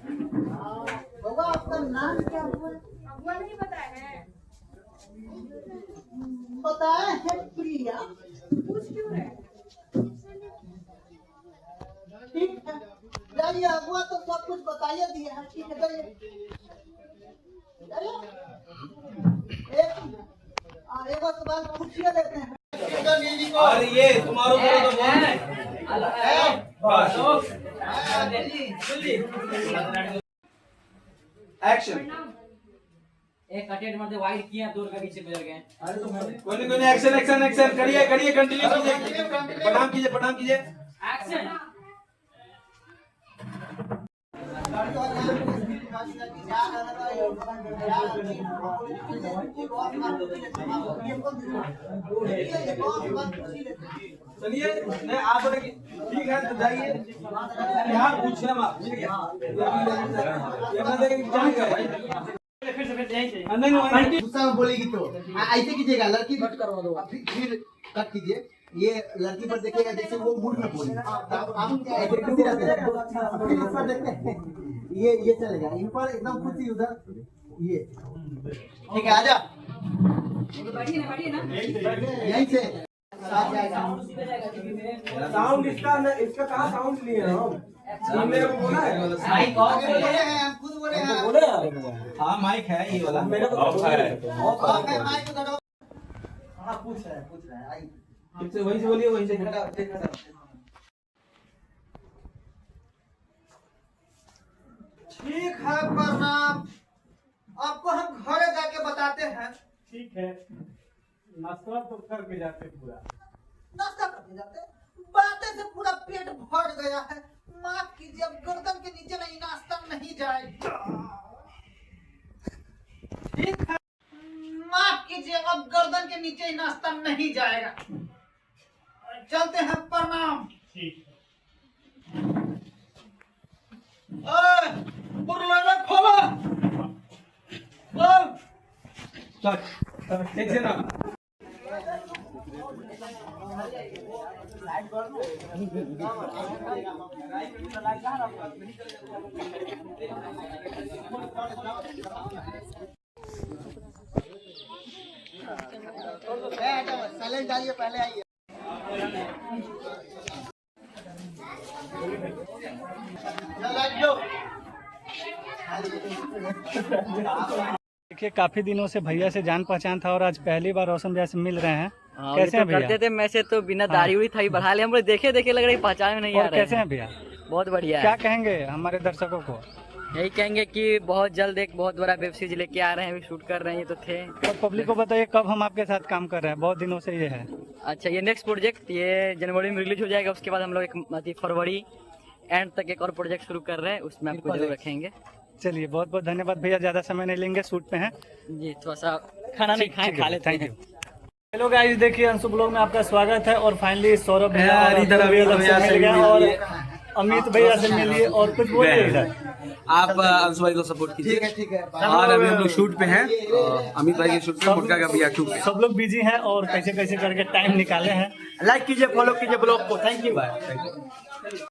बाबा आपका नाम क्या हुआ? वो नहीं पता है। बताए है प्रिया। पूछ क्यों रहे? ठीक है, जाइए अगुआ तो सब कुछ बताइए दिए हैं। ठीक है जाइए। एक सवाल पूछिए देते हैं। और ये तुम्हारा तो एक्शन। एक कटेट मारते वाइड किया, दूर का पीछे गुजर गए। अरे तो कोई नहीं एक्शन एक्शन एक्शन करिए करिए कंटिन्यू कीजिए, प्रणाम कीजिए एक्शन। चलिए नहीं आप बोले कि ठीक है तो जाइए यार पूछना मत ठीक है गुस्सा में बोलेगी तो ऐसे कीजिएगा, लड़की कट करवा दो, फिर कट कीजिए। ये लड़की पर देखिएगा जैसे वो मूड में बोले, आप ऐसे खुशी रहते हैं। फिर इस पर देखते हैं, ये चलेगा। इन पर एकदम खुशी, उधर ये ठीक है। आजा बैठिए ना। यहीं से साउंड इसका कहाँ साउंड नहीं है हम मेरे को बोला है माइक ऑफ हम खुद बोले हैं। हाँ माइक है ये वाला मेरे को ऑफ है माइक उधर। हाँ पूछ रहा है आइए। ठीक से वहीं से बोलिए वहीं से ठीक है, प्रणाम। आपको हम घरे जाके बताते हैं। ठीक है, नाश्ता तो करके जाते पूरा। नाश्ता करके जाते, बातें से पूरा पेट भर गया है। माफ कीजिए, अब गर्दन के नीचे नहीं नाश्ता नहीं जाएगा। ठीक है, माफ कीजिए, अब गर्दन के नीचे नाश्ता नहीं जाएगा। चलते हैं, प्रणाम। ठीक है। खोलो एक से ना साइलेंट डालिए, पहले आइए। देखिए, काफी दिनों से भैया से जान पहचान था और आज पहली बार रोशन भैया से मिल रहे हैं। कैसे हैं भैया? करते थे मैसेज तो बिना दाढ़ी उड़ी था बढ़ा ले, हम लोग देखे देखे लग रही पहचान में नहीं आ और रहे कैसे हैं भैया? बहुत बढ़िया क्या है। कहेंगे हमारे दर्शकों को? यही कहेंगे कि बहुत जल्द एक बहुत बड़ा वेब सीरीज लेके आ रहे हैं, अभी शूट कर रहे हैं, ये तो थे। और पब्लिक को बताइए कब हम आपके साथ काम कर रहे हैं, बहुत दिनों से ये है। अच्छा, ये नेक्स्ट प्रोजेक्ट ये जनवरी में रिलीज हो जाएगा। उसके बाद हम लोग एक फरवरी एंड तक एक और प्रोजेक्ट शुरू कर रहे हैं, उसमें आपको जरूर रखेंगे। चलिए, बहुत बहुत धन्यवाद भैया, ज्यादा समय नहीं लेंगे, शूट पे हैं। जी, थोड़ा सा खाना नहीं खाए, खा लेते हैं। Thank you. हेलो गाइस, देखिए अंशु ब्लॉग में आपका स्वागत है। और फाइनली सौरभ भैया यार, और इधर भैया अमित भैया से से मिल गया मिल और लिए। अमित भैया से मिलिए और कुछ बोलिए इधर। आप अंशु भाई को सपोर्ट कीजिए। ठीक है। और अभी हम लोग शूट पे हैं, अमित भाई के शूट पे, मुर्गा का भैया शूट पे। सब लोग बिजी हैं और कैसे कैसे करके टाइम निकाले हैं। लाइक कीजिए, फॉलो कीजिए ब्लॉग को। Thank you.